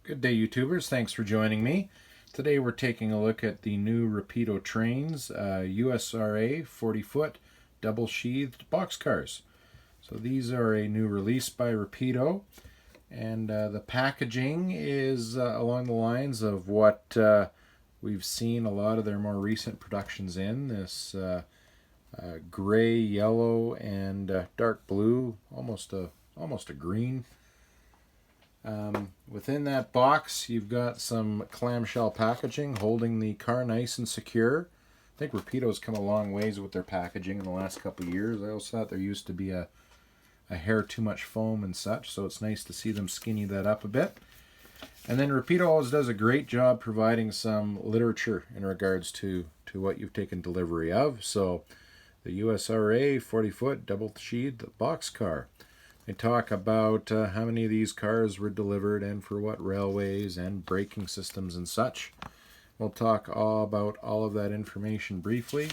Good day, YouTubers. Thanks for joining me. Today we're taking a look at the new Rapido trains, USRA 40-foot double-sheathed boxcars. So these are a new release by Rapido, and the packaging is along the lines of what we've seen a lot of their more recent productions in. This gray, yellow, and dark blue, almost a green. Within that box, you've got some clamshell packaging holding the car nice and secure. I think Rapido's come a long ways with their packaging in the last couple of years. I always thought there used to be a hair too much foam and such, so it's nice to see them skinny that up a bit. And then Rapido always does a great job providing some literature in regards to what you've taken delivery of. So the USRA 40-foot double-sheathed boxcar. They talk about how many of these cars were delivered and for what railways and braking systems and such. We'll talk all about all of that information briefly.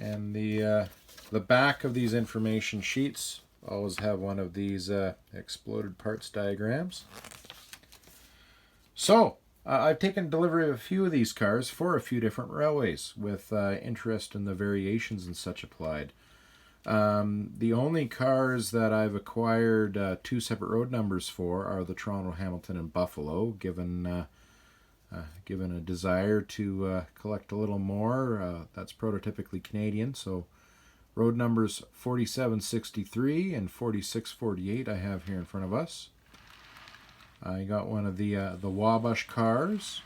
And the back of these information sheets always have one of these exploded parts diagrams. So, I've taken delivery of a few of these cars for a few different railways with interest in the variations and such applied. The only cars that I've acquired two separate road numbers for are the Toronto, Hamilton, and Buffalo, given a desire to collect a little more. That's prototypically Canadian, so road numbers 4763 and 4648 I have here in front of us. I got one of the Wabash Cars,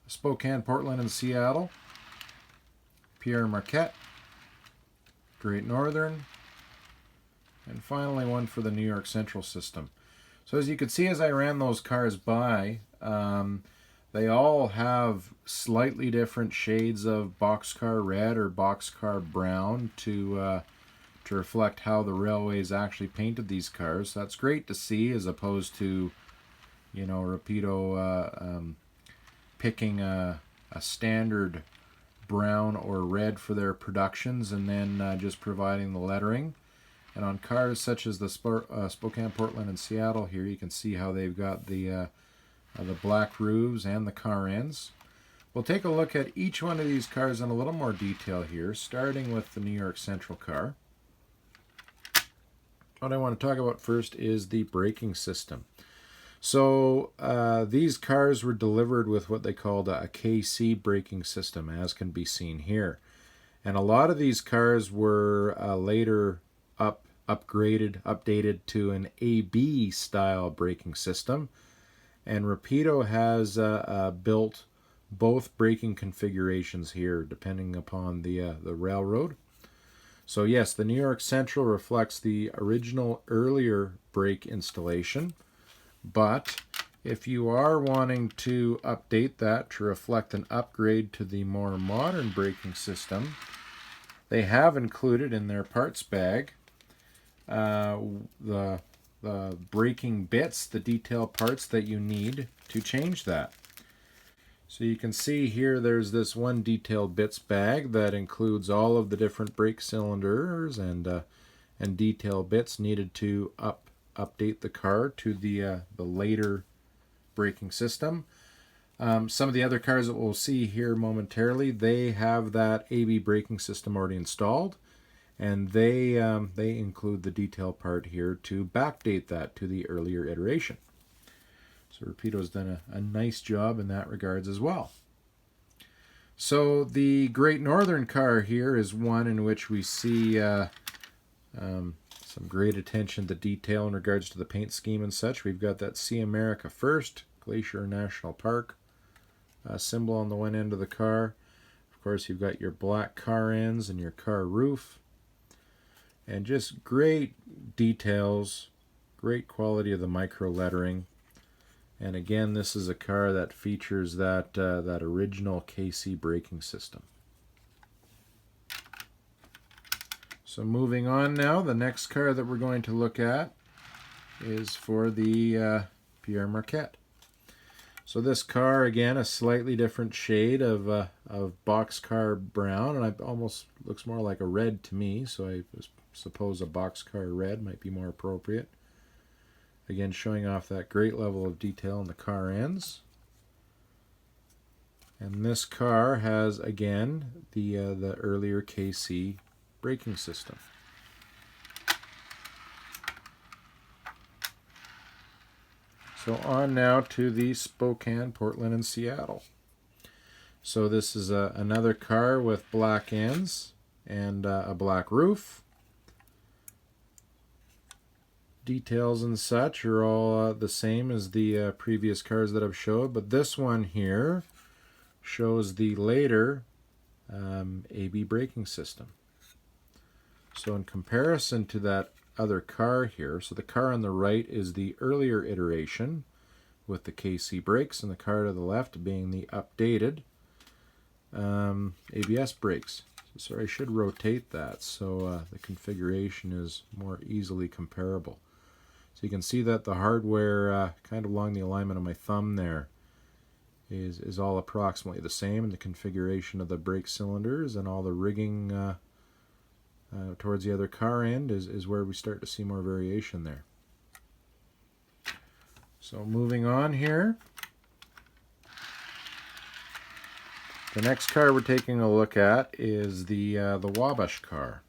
Spokane, Portland, and Seattle, Pierre Marquette, Great Northern, and finally one for the New York Central system. So as you can see as I ran those cars by, they all have slightly different shades of boxcar red or boxcar brown to reflect how the railways actually painted these cars. That's great to see, as opposed to, you know, Rapido picking a standard brown or red for their productions and then just providing the lettering. And on cars such as the Spokane, Portland, and Seattle here, you can see how they've got the black roofs and the car ends. We'll take a look at each one of these cars in a little more detail here, starting with the New York Central car. What I want to talk about first is the braking system. So these cars were delivered with what they called a KC braking system, as can be seen here. And a lot of these cars were later updated to an AB style braking system. And Rapido has built both braking configurations here, depending upon the railroad. So yes, the New York Central reflects the original earlier brake installation. But if you are wanting to update that to reflect an upgrade to the more modern braking system, they have included in their parts bag the braking bits, the detail parts that you need to change that. So you can see here there's this one detailed bits bag that includes all of the different brake cylinders and detail bits needed to update the car to the later braking system. Some of the other cars that we'll see here momentarily, they have that AB braking system already installed, and they include the detail part here to backdate that to the earlier iteration. So Rapido's done a nice job in that regards as well. So the Great Northern car here is one in which we see some great attention to detail in regards to the paint scheme and such. We've got that See America First, Glacier National Park symbol on the one end of the car. Of course, you've got your black car ends and your car roof. And just great details, great quality of the micro lettering. And again, this is a car that features that original KC braking system. So moving on now, the next car that we're going to look at is for the Pierre Marquette. So this car, again, a slightly different shade of boxcar brown, and it almost looks more like a red to me, so I suppose a boxcar red might be more appropriate. Again, showing off that great level of detail in the car ends. And this car has, again, the earlier KC braking system. So on now to the Spokane, Portland, and Seattle. So this is another car with black ends and a black roof. Details and such are all the same as the previous cars that I've showed, but this one here shows the later AB braking system. So in comparison to that other car here, so the car on the right is the earlier iteration with the KC brakes, and the car to the left being the updated ABS brakes. So I should rotate that so the configuration is more easily comparable. So you can see that the hardware kind of along the alignment of my thumb there is all approximately the same, and the configuration of the brake cylinders and all the rigging towards the other car end is where we start to see more variation there. So moving on here. The next car we're taking a look at is the Wabash Car.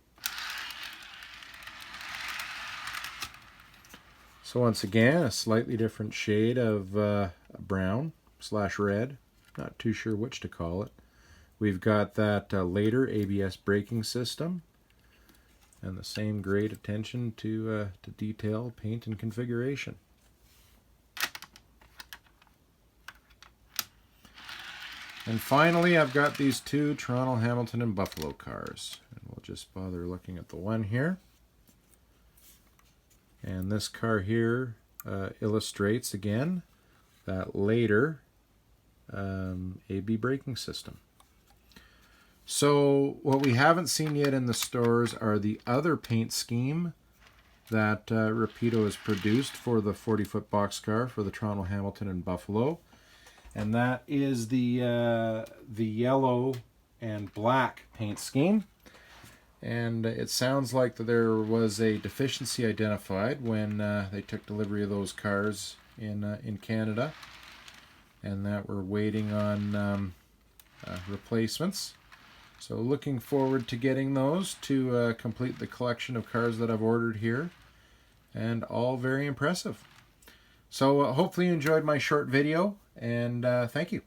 So once again, a slightly different shade of brown/red. Not too sure which to call it. We've got that later ABS braking system and the same great attention to detail, paint, and configuration. And finally, I've got these two Toronto, Hamilton, and Buffalo cars. And we'll just bother looking at the one here. And this car here illustrates, again, that later AB braking system. So what we haven't seen yet in the stores are the other paint scheme that Rapido has produced for the 40-foot boxcar for the Toronto, Hamilton, and Buffalo. And that is the yellow and black paint scheme. And it sounds like that there was a deficiency identified when they took delivery of those cars in Canada, and that we're waiting on replacements. So looking forward to getting those to complete the collection of cars that I've ordered here, and all very impressive. So hopefully you enjoyed my short video, and thank you.